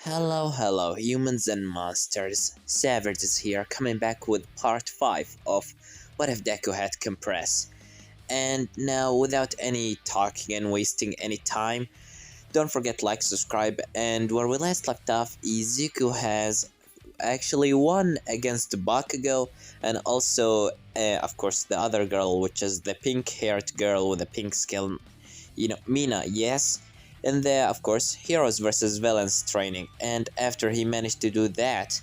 Hello, humans and monsters. Savage is here, coming back with part 5 of What If Deku Had Compress. And now, without any talking and wasting any time, don't forget like, subscribe, and where we last left off, Izuku has actually won against Bakugo, and also, of course, the other girl, which is the pink-haired girl with the pink skin, Mina, yes. And there, of course, heroes versus villains training. And after he managed to do that,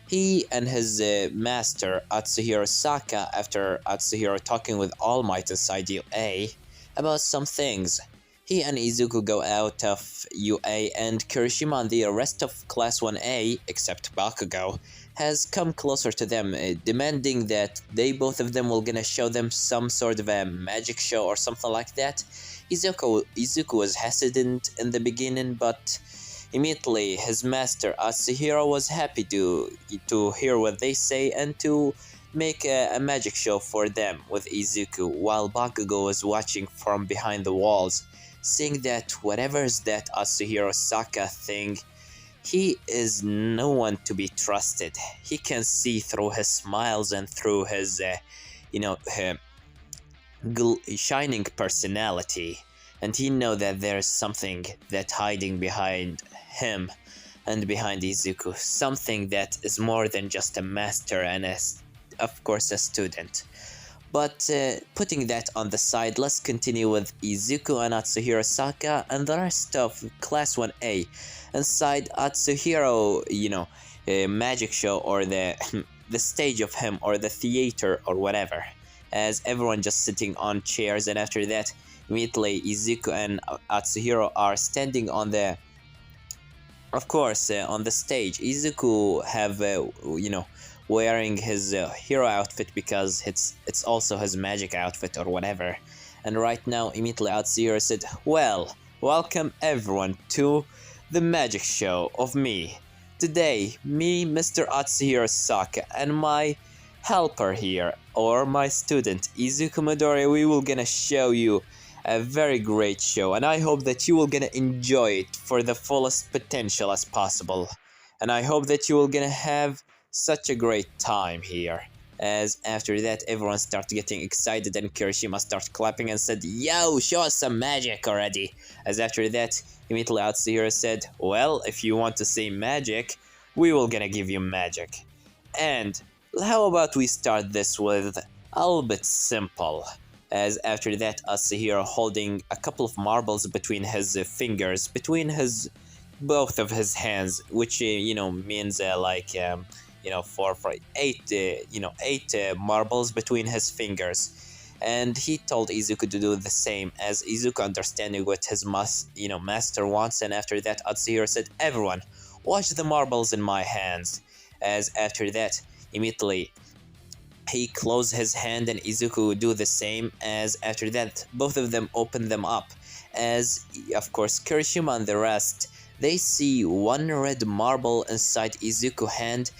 he and his master, Atsuhiro Saka, after Atsuhiro talking with All Might inside UA about some things, he and Izuku go out of UA, and Kirishima and the rest of Class 1A, except Bakugo, has come closer to them, demanding that they both of them will gonna show them some sort of a magic show or something like that. Izuku was hesitant in the beginning, but immediately his master Atsuhiro was happy to hear what they say and to make a magic show for them with Izuku, while Bakugo was watching from behind the walls, seeing that whatever is that Atsuhiro Saka thing, he is no one to be trusted. He can see through his smiles and through his, shining personality, and he know that there's something that hiding behind him and behind Izuku, something that is more than just a master and of course a student. But putting that on the side, let's continue with Izuku and Atsuhiro Saka and the rest of Class 1A inside Atsuhiro, magic show, or the the stage of him, or the theater or whatever, as everyone just sitting on chairs. And after that, immediately Izuku and Atsuhiro are standing on the, of course, on the stage. Izuku have, wearing his hero outfit because it's also his magic outfit or whatever. And right now, immediately Atsuhiro said, "Well, welcome everyone to the magic show of me. Today, me, Mr. Atsuhiro Saka, and my helper here, or my student, Izuku Midori, we will gonna show you a very great show, and I hope that you will gonna enjoy it for the fullest potential as possible. And I hope that you will gonna have such a great time here." As after that, everyone started getting excited, and Kirishima started clapping and said, "Yo, show us some magic already." As after that, immediately Atsuhiro said, "Well, if you want to see magic, we will gonna give you magic. And how about we start this with a little bit simple." As after that, Atsuhiro holding a couple of marbles between his fingers, between his both of his hands, which means for eight marbles between his fingers. And he told Izuku to do the same, as Izuku understanding what his master wants. And after that, Atsuhiro said, "Everyone, watch the marbles in my hands." As after that, immediately he closed his hand, and Izuku do the same. As after that, both of them open them up, as of course Kirishima and the rest, they see one red marble inside Izuku's hand,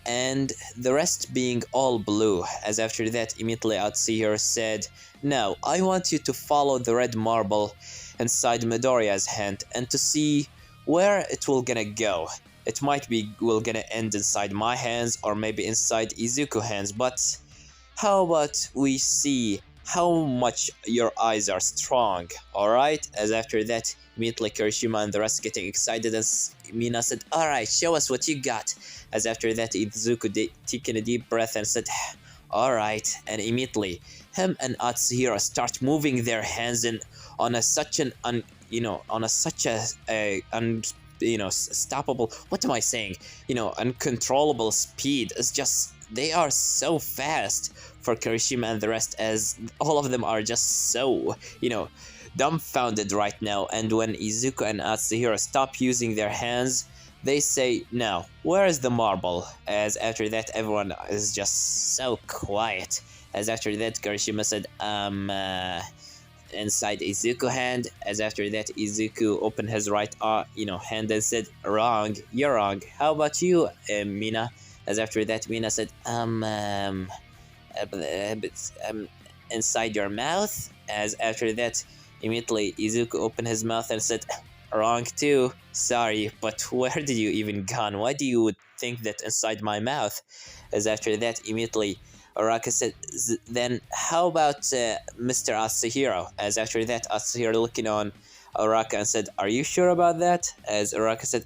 and the rest being all blue. As after that, immediately Atsuhiro said, "Now, I want you to follow the red marble inside Midoriya's hand and to see where it will gonna go. It might be will gonna end inside my hands, or maybe inside Izuku's hands, but how about we see how much your eyes are strong, alright?" As after that, immediately Kirishima and the rest getting excited, and Mina said, "Alright, show us what you got." As after that, Izuku taking a deep breath and said, "Alright," and immediately him and Atsuhiro start moving their hands in on a such an stoppable, what am I saying, uncontrollable speed. It's just, they are so fast for Kirishima and the rest, as all of them are just so, dumbfounded right now. And when Izuku and Atsuhiro stop using their hands, they say, "Now, where is the marble?" As after that, everyone is just so quiet. As after that, Kirishima said, inside Izuku's hand. As after that, Izuku opened his right hand and said, "Wrong, you're wrong. How about you, Mina?" As after that, Mina said, inside your mouth." As after that, immediately Izuku opened his mouth and said, wrong too. Sorry, but where did you even gone? Why do you think that inside my mouth? As after that, immediately Araka said, then how about Mr. Asahiro? As after that, Asahiro looking on Araka and said, are you sure about that? As Araka said,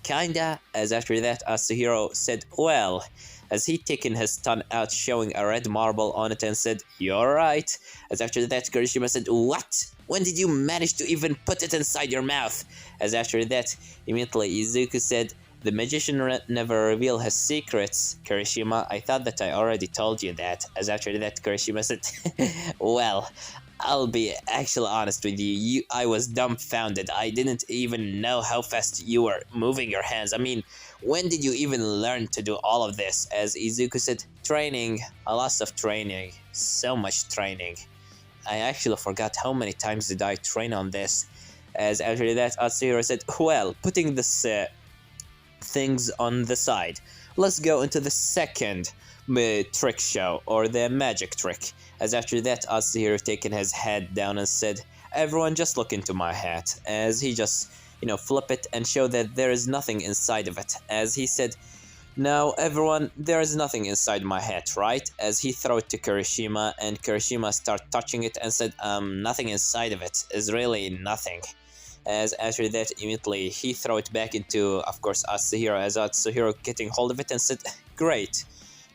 kinda. As after that, Asahiro said, well, as he taken his tongue out, showing a red marble on it, and said, you're right. As after that, Kirishima said, what? When did you manage to even put it inside your mouth? As after that, immediately Izuku said, the magician never revealed his secrets, Kirishima. I thought that I already told you that. As after that, Kirishima said, well, I'll be actually honest with you. I was dumbfounded. I didn't even know how fast you were moving your hands. I mean, when did you even learn to do all of this? As Izuku said, training. A lot of training. So much training. I actually forgot how many times did I train on this. As after that, Atsuhiro said, well, putting this things on the side, let's go into the second trick show, or the magic trick. As after that, Atsuhiro taken his head down and said, everyone just look into my hat. As he just, flip it and show that there is nothing inside of it. As he said, now everyone, there is nothing inside my hat, right? As he throw it to Kirishima, and Kirishima start touching it and said, nothing inside of it is really nothing. As after that, immediately he throw it back into, of course, Atsuhiro. As Atsuhiro getting hold of it and said, great.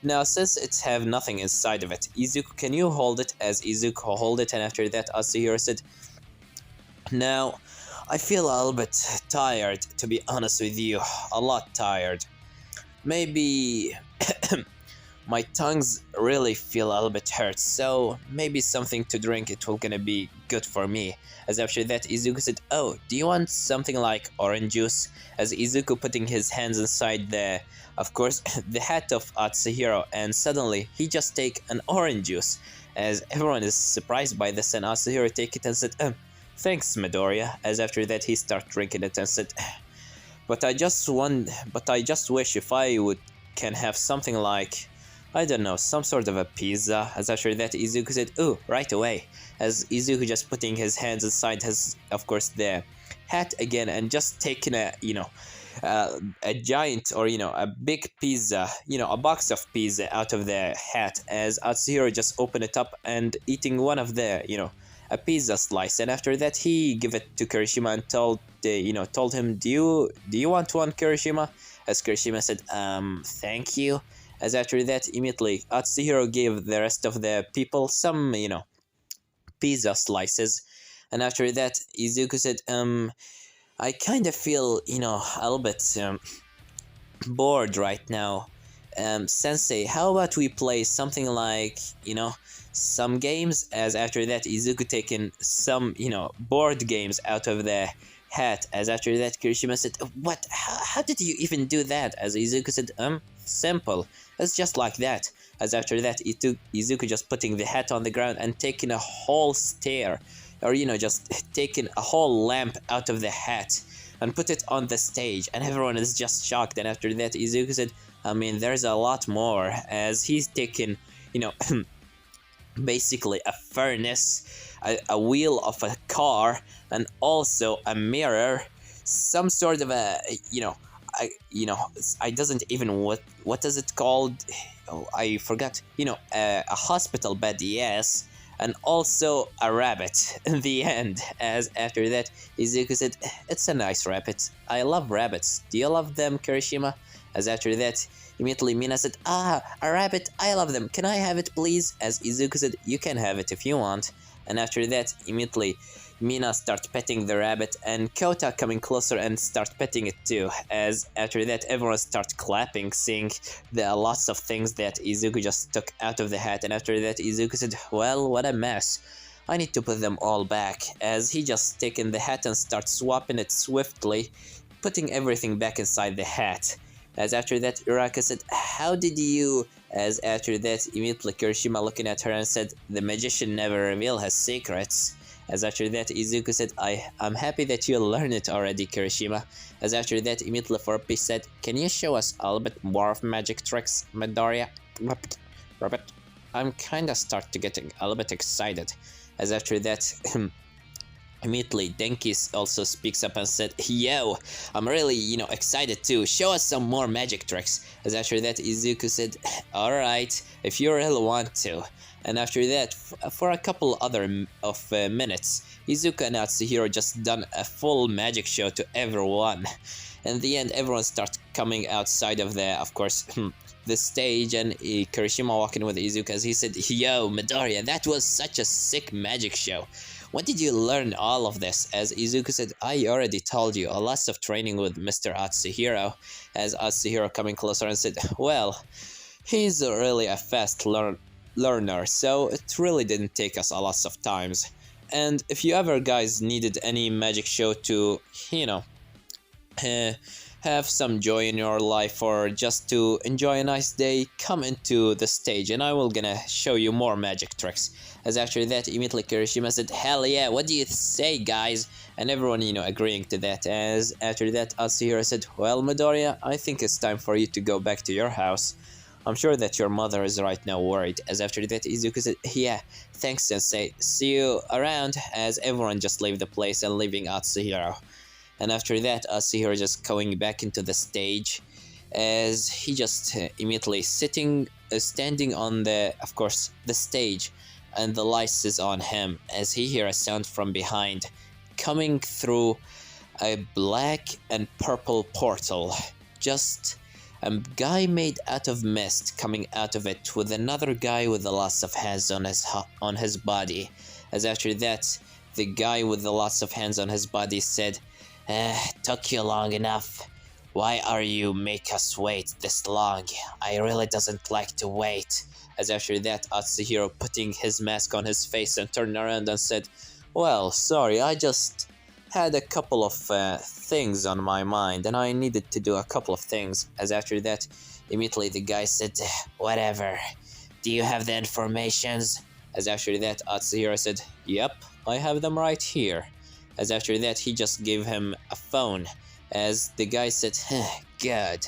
Now, since it have nothing inside of it, Izuku, can you hold it? As Izuku hold it, and after that, Atsuhiro said, now, I feel a little bit tired, to be honest with you. A lot tired. Maybe my tongues really feel a little bit hurt, so maybe something to drink, it will gonna be good for me. As after that, Izuku said, oh, do you want something like orange juice? As Izuku putting his hands inside the, of course, the hat of Atsuhiro, and suddenly he just take an orange juice. As everyone is surprised by this, and Atsuhiro take it and said, thanks, Midoriya. As after that, he start drinking it and said, but I just wish if I can have something like, I don't know, some sort of a pizza. As after that, Izuku said, ooh, right away. As Izuku just putting his hands inside his, of course, the hat again, and just taking a, a giant, or, a big pizza, a box of pizza out of the hat. As Atsuhiro just opened it up and eating one of the, a pizza slice. And after that, he gave it to Kirishima and told him, do you want one, Kirishima? As Kirishima said, thank you. As after that, immediately, Atsuhiro gave the rest of the people some, pizza slices. And after that, Izuku said, I kind of feel, a little bit bored right now. Sensei, how about we play something like, some games? As after that, Izuku taking some, board games out of the hat. As after that, Kirishima said, what? How did you even do that? As Izuku said, simple. It's just like that. As after that, Izuku just putting the hat on the ground and taking a whole stair, or just taking a whole lamp out of the hat and put it on the stage, and everyone is just shocked. And after that, Izuku said, I mean, there's a lot more. As he's taking, basically a furnace, a wheel of a car, and also a mirror, some sort of a, I doesn't even, what is it called? Oh, I forgot. A hospital bed, yes, and also a rabbit in the end. As after that, Izuku said, it's a nice rabbit. I love rabbits. Do you love them, Kirishima? As after that, immediately Mina said, a rabbit, I love them. Can I have it, please? As Izuku said, you can have it if you want. And after that, immediately Mina start petting the rabbit, and Kota coming closer and start petting it too. As after that, everyone start clapping, seeing the lots of things that Izuku just took out of the hat. And after that, Izuku said, well, what a mess. I need to put them all back. As he just taken the hat and start swapping it swiftly, putting everything back inside the hat. As after that, Uraka said, how did you... As after that, immediately Kirishima looking at her and said, the magician never revealed his secrets. As after that, Izuku said, I'm happy that you learned it already, Kirishima. As after that, immediately Forpi said, can you show us a little bit more of magic tricks, Midoriya? Rabbit, I'm kinda start to getting a little bit excited. As after that, Immediately, Denki also speaks up and said, "Yo, I'm really, excited too. Show us some more magic tricks." As after that, Izuku said, "Alright, if you really want to." And after that, for a couple of minutes, Izuku and Atsuhiro just done a full magic show to everyone. In the end, everyone starts coming outside of of course, the stage, and Kirishima walking with Izuku as he said, "Yo, Midoriya, that was such a sick magic show. When did you learn all of this?" As Izuku said, "I already told you, a lot of training with Mr. Atsuhiro." As Atsuhiro coming closer and said, "Well, he's really a fast learner, so it really didn't take us a lot of times. And if you ever guys needed any magic show to, uh, have some joy in your life or just to enjoy a nice day, come into the stage and I will gonna show you more magic tricks." As after that, immediately Kirishima said, "Hell yeah, what do you say, guys?" And everyone, agreeing to that. As after that, Atsuhiro said, "Well, Midoriya, I think it's time for you to go back to your house. I'm sure that your mother is right now worried." As after that, Izuku said, "Yeah, thanks, Sensei. See you around." As everyone just leave the place and leaving Atsuhiro. And after that, Atsuhiro just going back into the stage, as he just immediately standing on of course, the stage, and the lights is on him, as he hear a sound from behind, coming through a black and purple portal. Just a guy made out of mist coming out of it, with another guy with the lots of hands on his body. As after that, the guy with the lots of hands on his body said, "Took you long enough. Why are you make us wait this long? I really doesn't like to wait." As after that, Atsuhiro putting his mask on his face and turned around and said, "Well, sorry, I just had a couple of things on my mind and I needed to do a couple of things." As after that, immediately the guy said, "Whatever. Do you have the informations?" As after that, Atsuhiro said, "Yep, I have them right here." As after that, he just gave him a phone. As the guy said, "Good.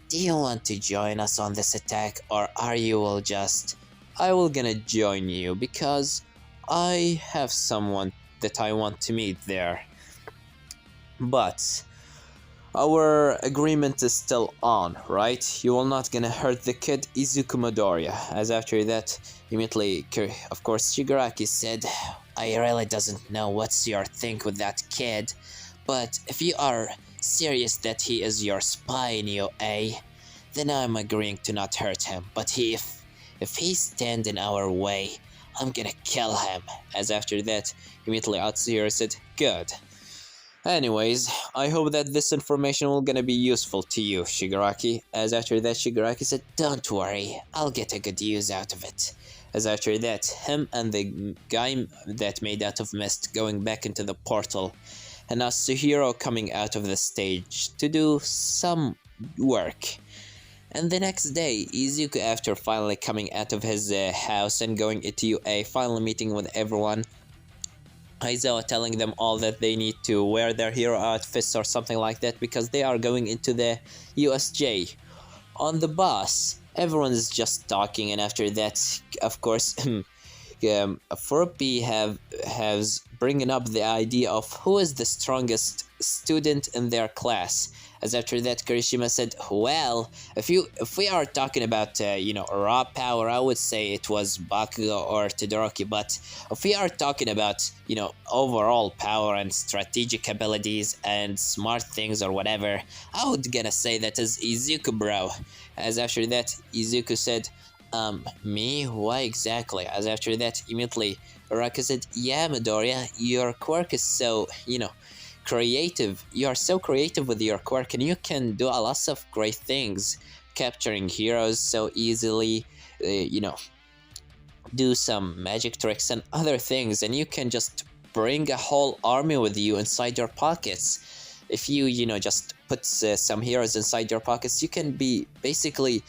Do you want to join us on this attack, or are you will just..." "I will gonna join you because I have someone that I want to meet there. But our agreement is still on, right? You will not gonna hurt the kid, Izuku Midoriya." As after that, immediately, of course, Shigaraki said, "I really doesn't know what's your thing with that kid, but if you are serious that he is your spy in UA, then I'm agreeing to not hurt him. But if he stand in our way, I'm gonna kill him." As after that, immediately Atsuhiro said, "Good. Anyways, I hope that this information will gonna be useful to you, Shigaraki." As after that, Shigaraki said, "Don't worry, I'll get a good use out of it." As after that, him and the guy that made out of mist going back into the portal, and Atsuhiro coming out of the stage to do some work. And the next day, Izuku, after finally coming out of his house and going into UA, finally meeting with everyone, Aizawa telling them all that they need to wear their hero outfits or something like that because they are going into the USJ. On the bus, everyone is just talking, and after that, of course, Furupi has bringing up the idea of who is the strongest student in their class. As after that, Kirishima said, "Well, if we are talking about raw power, I would say it was Bakugo or Todoroki. But if we are talking about overall power and strategic abilities and smart things or whatever, I would gonna say that is Izuku, bro." As after that, Izuku said, "Me? Why exactly?" As after that, immediately Uraka said, "Yeah, Midoriya, your quirk is so creative. You are so creative with your quirk, and you can do a lot of great things, capturing heroes so easily, do some magic tricks and other things, and you can just bring a whole army with you inside your pockets. If you just put some heroes inside your pockets, you can be basically,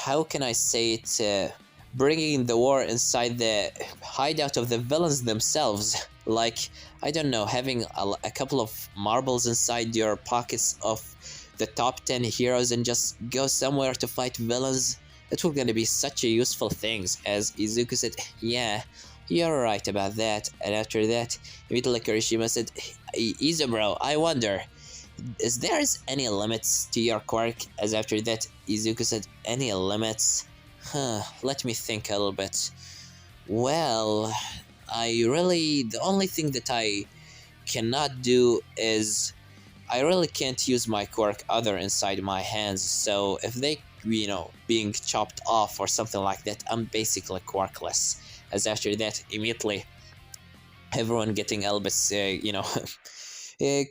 how can I say it, bringing the war inside the hideout of the villains themselves. Like, I don't know, having a couple of marbles inside your pockets of the top 10 heroes and just go somewhere to fight villains. It will gonna be such a useful thing." As Izuku said, "Yeah, You're right about that. And after that, immediately Kirishima said, Izubro, I wonder, is there any limits to your quirk? As after that, Izuku said, any limits? Let me think a little bit. Well, the only thing that I cannot do is I really can't use my quirk other inside my hands, so if they, being chopped off or something like that, I'm basically quirkless. As after that, immediately, everyone getting a little bit,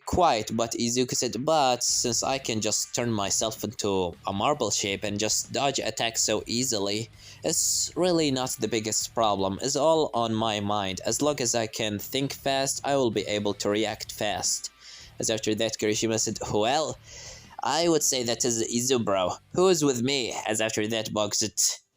quiet, but Izuku said, but since I can just turn myself into a marble shape and just dodge attacks so easily, it's really not the biggest problem. It's all on my mind. As long as I can think fast, I will be able to react fast. As after that, Kirishima said, well, I would say that is Izubro. Who is with me? As after that, Bug said,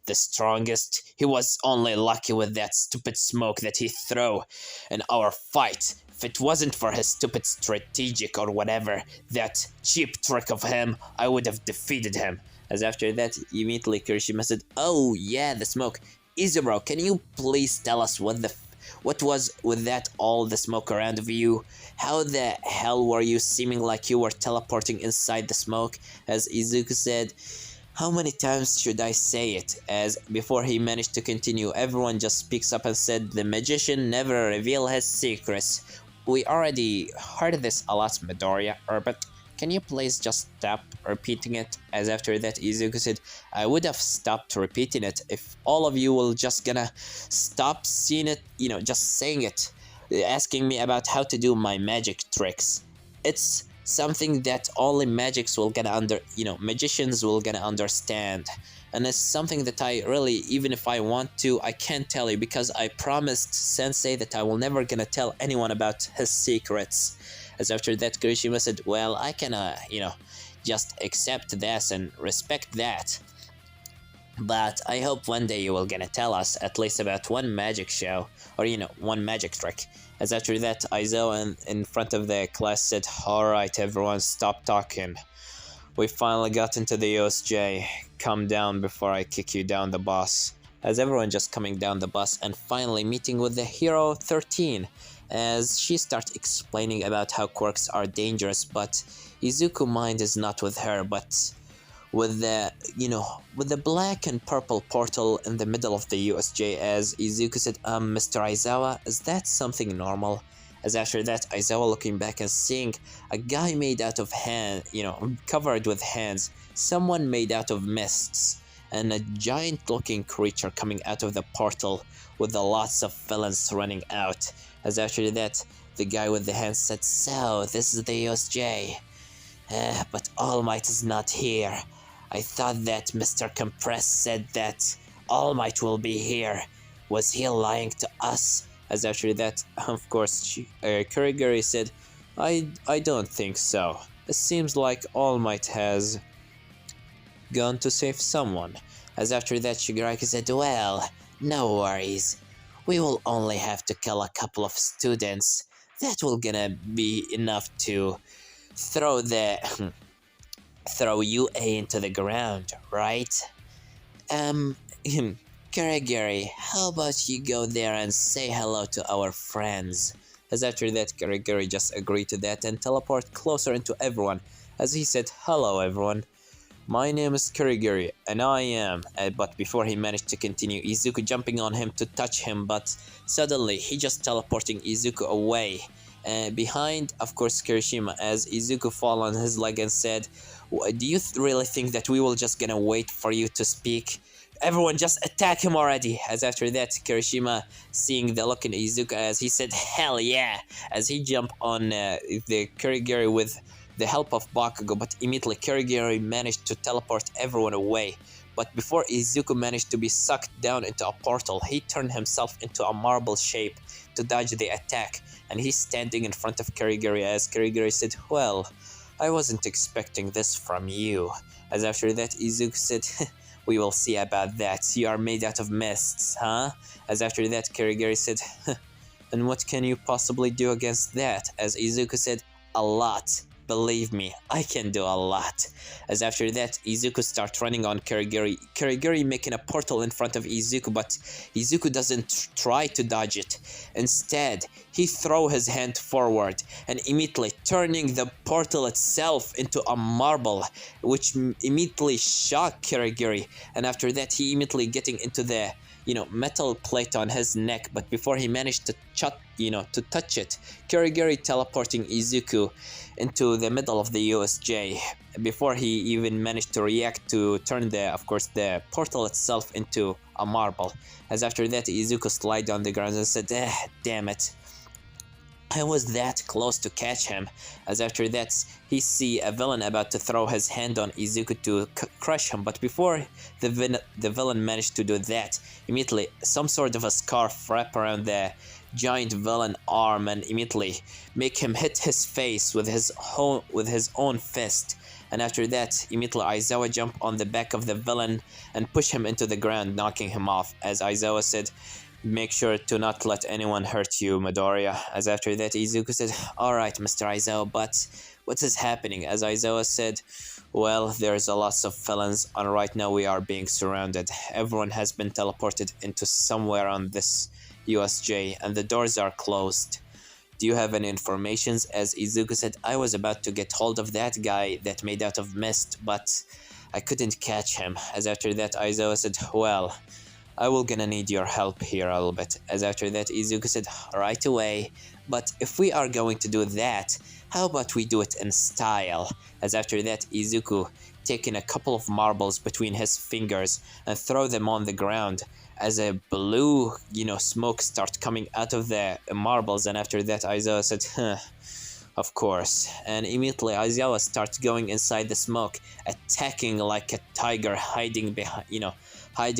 the strongest. He was only lucky with that stupid smoke that he threw in our fight. If it wasn't for his stupid strategic or whatever, that cheap trick of him, I would have defeated him. As after that, immediately Kirishima said, oh yeah, the smoke. Izubro, can you please tell us what was with that all the smoke around of you? How the hell were you seeming like you were teleporting inside the smoke? As Izuku said, how many times should I say it? As before he managed to continue, everyone just speaks up and said, the magician never reveal his secrets. We already heard this a lot, Midoriya, but can you please just stop repeating it? As after that, Izuku said, I would have stopped repeating it if all of you will just gonna stop seeing it, just saying it, asking me about how to do my magic tricks. It's something that only magicians will gonna understand. And it's something that I really, even if I want to, I can't tell you because I promised Sensei that I will never gonna tell anyone about his secrets. As after that, Kirishima said, well, I can, just accept this and respect that. But I hope one day you will gonna tell us at least about one magic show, or one magic trick. As after that, Aizo in front of the class said, alright everyone, stop talking. We finally got into the USJ. Come down before I kick you down the bus. As everyone just coming down the bus and finally meeting with the hero 13. As she starts explaining about how quirks are dangerous, but Izuku mind is not with her, but with the black and purple portal in the middle of the USJ. As Izuku said, Mr. Aizawa, is that something normal? As after that, Aizawa looking back and seeing a guy made out of covered with hands, someone made out of mists, and a giant looking creature coming out of the portal with lots of villains running out. As after that, the guy with the hands said, so, this is the USJ. But All Might is not here. I thought that Mr. Compress said that All Might will be here. Was he lying to us? As after that, of course, Kurigiri said, I don't think so. It seems like All Might has gone to save someone. As after that, Shigaraki said, well, no worries. We will only have to kill a couple of students. That will gonna be enough to throw UA into the ground, right? Kurigiri, how about you go there and say hello to our friends? As after that, Kurigiri just agreed to that and teleport closer into everyone. As he said, hello everyone. My name is Kurigiri, and I am... but before he managed to continue, Izuku jumping on him to touch him, but suddenly he just teleporting Izuku away. Behind, of course, Kirishima, as Izuku fall on his leg and said, do you really think that we will just gonna wait for you to speak? Everyone just attack him already. As after that, Kirishima seeing the look in Izuku as he said, hell yeah, as he jumped on the Kurigiri with the help of Bakugo, but immediately Kurigiri managed to teleport everyone away. But before Izuku managed to be sucked down into a portal, he turned himself into a marble shape to dodge the attack, and he's standing in front of Kurigiri as Kurigiri said, well, I wasn't expecting this from you. As after that, Izuku said, we will see about that, you are made out of mists, huh? As after that, Kurigiri said, and what can you possibly do against that? As Izuku said, a lot. believe me, I can do a lot. As after that, Izuku starts running on Kirigiri making a portal in front of Izuku, but Izuku doesn't try to dodge it. Instead, he throws his hand forward and immediately turning the portal itself into a marble, which immediately shocked Kirigiri. And after that, he immediately getting into the metal plate on his neck, but before he managed to touch it, Kirigiri teleporting Izuku into the middle of the USJ before he even managed to react to turn the portal itself into a marble. As after that, Izuku slid on the ground and said, damn it. I was that close to catch him. As after that, he see a villain about to throw his hand on Izuku to crush him, but before the villain managed to do that, immediately some sort of a scarf wrap around the giant villain arm and immediately make him hit his face with his own fist. And after that, immediately Aizawa jump on the back of the villain and push him into the ground, knocking him off. As Aizawa said, make sure to not let anyone hurt you, Midoriya. As after that, Izuku said, alright, Mr. Aizawa, but what is happening? As Aizawa said, well, there's a lot of villains, and right now we are being surrounded. Everyone has been teleported into somewhere on this USJ, and the doors are closed. Do you have any informations? As Izuku said, I was about to get hold of that guy that made out of mist, but I couldn't catch him. As after that, Aizawa said, well, I will gonna need your help here a little bit. As after that, Izuku said, right away, but if we are going to do that, how about we do it in style? As after that, Izuku taking a couple of marbles between his fingers and throw them on the ground as a blue, smoke starts coming out of the marbles. And after that, Aizawa said, of course. And immediately Aizawa starts going inside the smoke, attacking like a tiger, hiding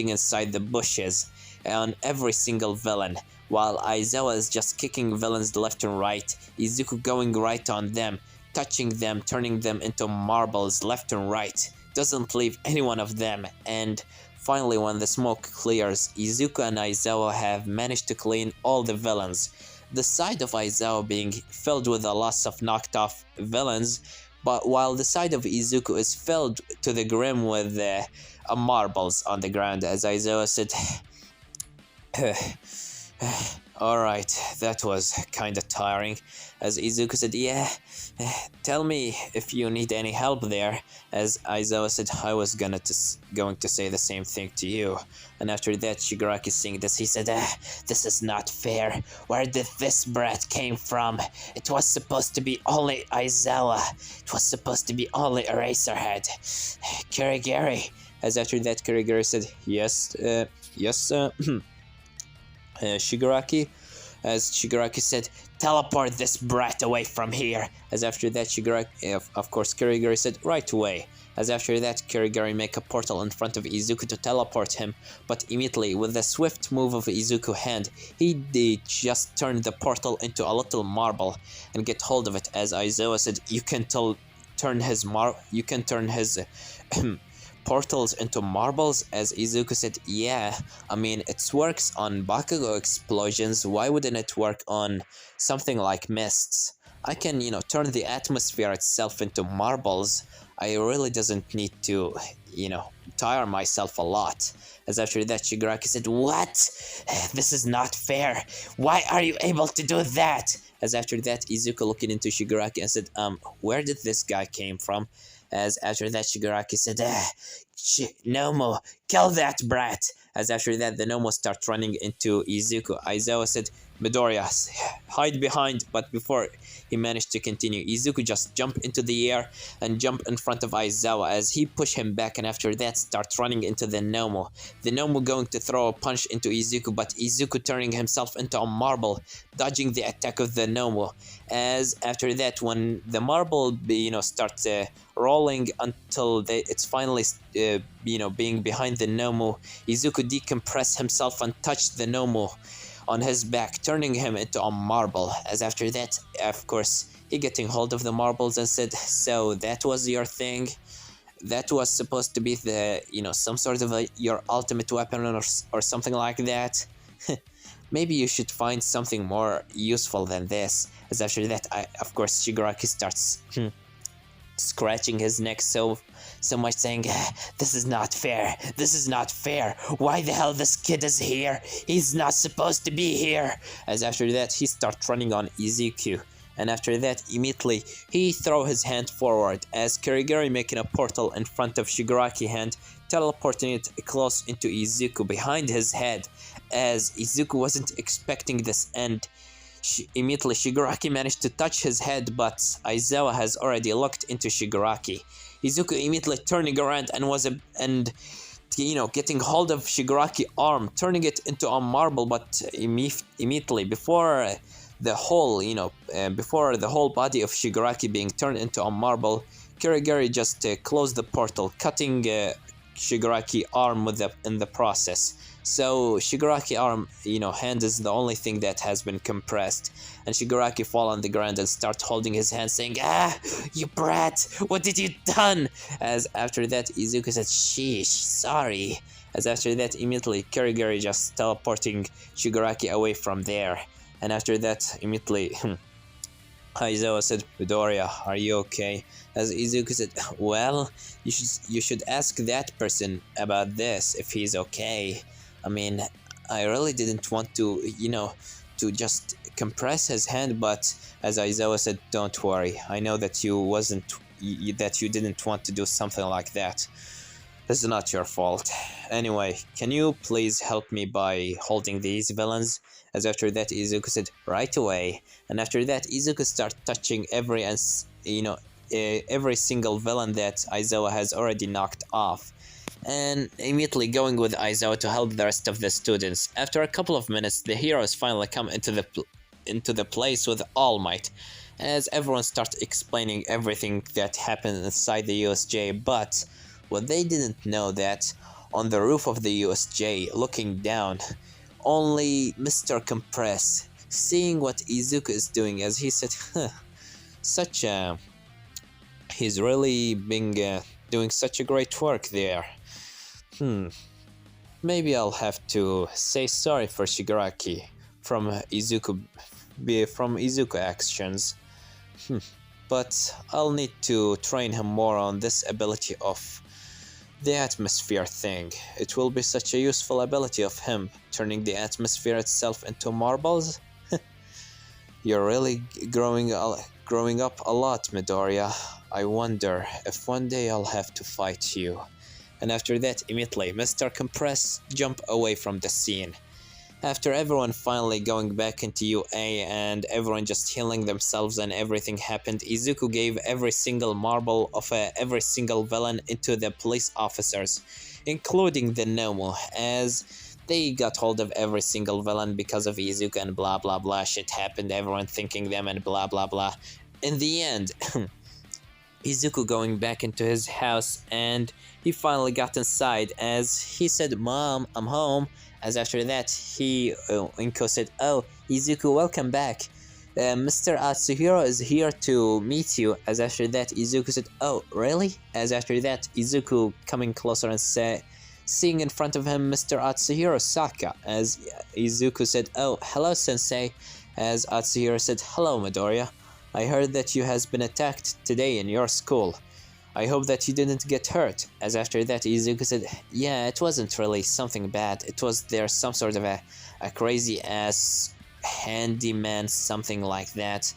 inside the bushes on every single villain, while Aizawa is just kicking villains left and right, Izuku going right on them, touching them, turning them into marbles left and right, doesn't leave any one of them. And finally, when the smoke clears, Izuku and Aizawa have managed to clean all the villains. The side of Aizawa being filled with a lot of knocked off villains, but while the side of Izuku is filled to the brim with marbles on the ground. As Aizawa said, alright, that was kinda tiring. As Izuku said, yeah, tell me if you need any help there. As Aizawa said, I was going to say the same thing to you. And after that, Shigaraki seeing this, he said, this is not fair. Where did this brat came from? It was supposed to be only Aizawa. It was supposed to be only Eraserhead. Kirigiri. As after that, Kirigiri said, yes, Shigaraki. As Shigaraki said, teleport this brat away from here. As after that, Shigaraki, of course, Kirigiri said, right away. As after that, Kirigiri make a portal in front of Izuku to teleport him, but immediately, with a swift move of Izuku's hand, he did just turn the portal into a little marble and get hold of it. As Aizawa said, you can turn his portals into marbles. As Izuku said, yeah, I mean, it works on Bakugo explosions, why wouldn't it work on something like mists? I can, turn the atmosphere itself into marbles. I really doesn't need to, tire myself a lot. As after that, Shigaraki said, what? This is not fair. Why are you able to do that? As after that, Izuku looking into Shigaraki and said, where did this guy came from? As after that, Shigaraki said, Nomo, kill that brat. As after that, the Nomo starts running into Izuku. Aizawa said, Midoriya, hide behind, but before he managed to continue, Izuku just jumped into the air and jumped in front of Aizawa as he pushed him back, and after that starts running into the Nomo. The Nomo going to throw a punch into Izuku, but Izuku turning himself into a marble, dodging the attack of the Nomo. As after that, when the marble, starts rolling until it's finally, being behind the Nomo, Izuku decompress himself and touch the Nomo on his back, turning him into a marble. As after that, of course, he getting hold of the marbles and said, so that was your thing? That was supposed to be the, some sort of your ultimate weapon or something like that? Maybe you should find something more useful than this. As after that, of course, Shigaraki starts scratching his neck so much, saying, "This is not fair. This is not fair. Why the hell this kid is here? He's not supposed to be here." As after that, he starts running on Izuku. And after that, immediately, he throw his hand forward as Kurigari making a portal in front of Shigaraki hand, teleporting it close into Izuku behind his head, as Izuku wasn't expecting this, and immediately Shigaraki managed to touch his head, but Aizawa has already looked into Shigaraki. Izuku immediately turning around and getting hold of Shigaraki arm, turning it into a marble, but immediately before the whole body of Shigaraki being turned into a marble, Kurigari just closed the portal, cutting Shigaraki arm in the process. So Shigaraki arm, hand is the only thing that has been compressed, and Shigaraki fall on the ground and start holding his hand, saying, "Ah, you brat! What did you done?" As after that, Izuku said, "Sheesh, sorry." As after that, immediately Kurigari just teleporting Shigaraki away from there, and after that, immediately Aizawa said, "Midoriya, are you okay?" As Izuku said, "Well, you should ask that person about this if he's okay. I mean, I really didn't want to, to just compress his hand, but," as Aizawa said, "Don't worry. I know that that you didn't want to do something like that. This is not your fault. Anyway, can you please help me by holding these villains?" As after that, Izuku said, "Right away." And after that, Izuku started touching every single villain that Aizawa has already knocked off, and immediately going with Aizawa to help the rest of the students. After a couple of minutes, the heroes finally come into the place with All Might, as everyone starts explaining everything that happened inside the USJ. But what they didn't know that on the roof of the USJ, looking down, only Mr. Compress, seeing what Izuku is doing, as he said, he's really been doing such a great work there. Maybe I'll have to say sorry for Shigaraki from Izuku actions. But I'll need to train him more on this ability of the atmosphere thing. It will be such a useful ability of him, turning the atmosphere itself into marbles. You're really growing up a lot, Midoriya. I wonder if one day I'll have to fight you." And after that, immediately, Mr. Compress jumped away from the scene. After everyone finally going back into UA and everyone just healing themselves and everything happened, Izuku gave every single marble of every single villain into the police officers, including the Nomu, as they got hold of every single villain because of Izuku and blah blah blah shit happened, everyone thinking them and blah blah blah. In the end, Izuku going back into his house, and he finally got inside as he said, "Mom, I'm home." As after that, Inko said, "Oh, Izuku, welcome back. Mr. Atsuhiro is here to meet you." As after that, Izuku said, "Oh, really?" As after that, Izuku coming closer and seeing in front of him Mr. Atsuhiro Saka. As Izuku said, "Oh, hello, Sensei." As Atsuhiro said, "Hello, Midoriya. I heard that you has been attacked today in your school. I hope that you didn't get hurt." As after that, Izuku said, "Yeah, it wasn't really something bad. It was there's some sort of a crazy ass handyman, something like that,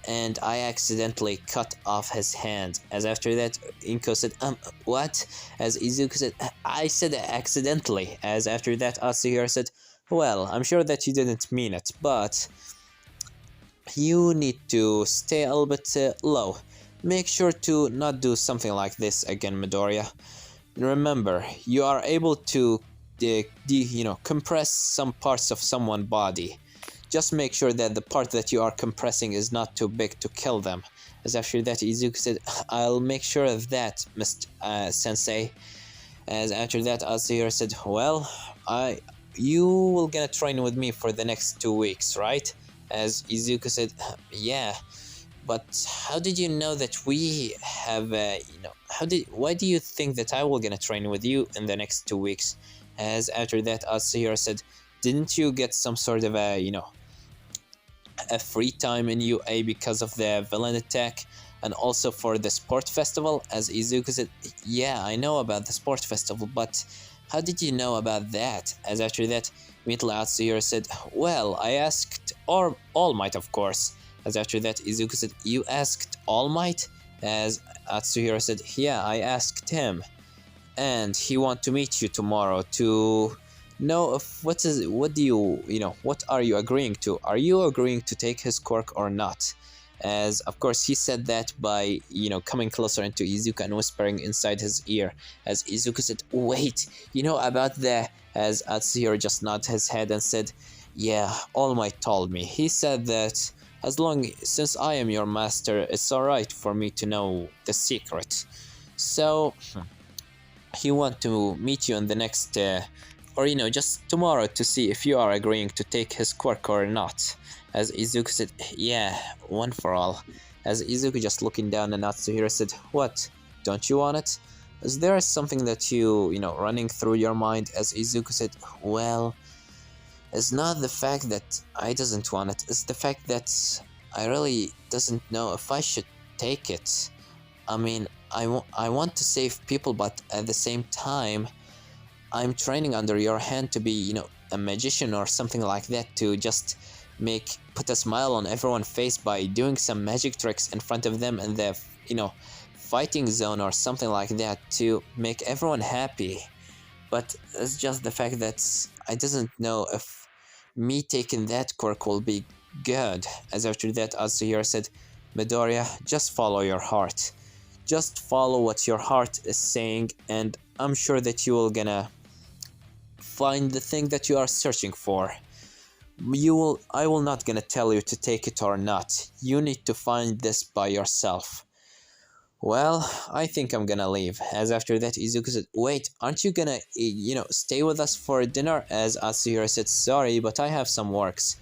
and I accidentally cut off his hand." As after that, Inko said, what?" As Izuku said, "I said accidentally." As after that, Atsuhiro said, "Well, I'm sure that you didn't mean it, but you need to stay a little bit low. Make sure to not do something like this again, Midoriya. Remember, you are able to compress some parts of someone's body. Just make sure that the part that you are compressing is not too big to kill them." As after that, Izuku said, "I'll make sure of that, Mr. Sensei." As after that, Atsuhiro said, "Well, you will gonna train with me for the next 2 weeks, right?" As Izuku said, "Yeah. But how did you know that we have, why do you think that I will gonna train with you in the next 2 weeks?" As after that, Atsuhiro said, "Didn't you get some sort of a free time in UA because of the villain attack?" and also for the sport festival. As Izuku said, yeah, I know about the sport festival, but how did you know about that? As after that, immediately Atsuhiro said, well, I asked All Might, of course. As after that, Izuku said, you asked All Might? As Atsuhiro said, yeah, I asked him. And he want to meet you tomorrow to know if what are you agreeing to? Are you agreeing to take his quirk or not? As of course he said that by coming closer into Izuku and whispering inside his ear. As Izuku said, wait, you know about that? As Atsuhiro just nodded his head and said, yeah, All Might told me. He said that since I am your master, it's alright for me to know the secret. So he want to meet you in the next or just tomorrow to see if you are agreeing to take his quirk or not. As Izuku said, yeah, one for all. As Izuku just looking down at Natsuhiro said, what, don't you want it? Is there something that running through your mind? As Izuku said, well, it's not the fact that I doesn't want it, it's the fact that I really doesn't know if I should take it. I mean, I want to save people, but at the same time, I'm training under your hand to be, a magician or something like that, to just put a smile on everyone's face by doing some magic tricks in front of them in the, fighting zone or something like that, to make everyone happy. But it's just the fact that I doesn't know if me taking that quirk will be good. As after that, Atsuhiro said, Midoriya, just follow your heart. Just follow what your heart is saying, and I'm sure that you will gonna find the thing that you are searching for. I will not gonna tell you to take it or not. You need to find this by yourself. Well, I think I'm gonna leave. As after that, Izuku said, wait, aren't you gonna, stay with us for dinner? As Atsuhiro said, sorry, but I have some works.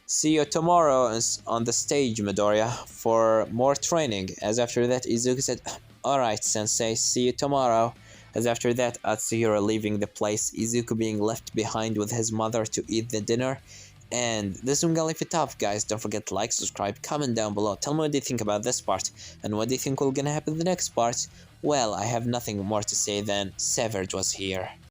See you tomorrow on the stage, Midoriya, for more training. As after that, Izuku said, alright, sensei, see you tomorrow. As after that, Atsuhiro leaving the place, Izuku being left behind with his mother to eat the dinner. And this one gonna leave it off, guys. Don't forget to like, subscribe, comment down below. Tell me what do you think about this part, and what do you think will gonna happen in the next part. Well, I have nothing more to say than Savage was here.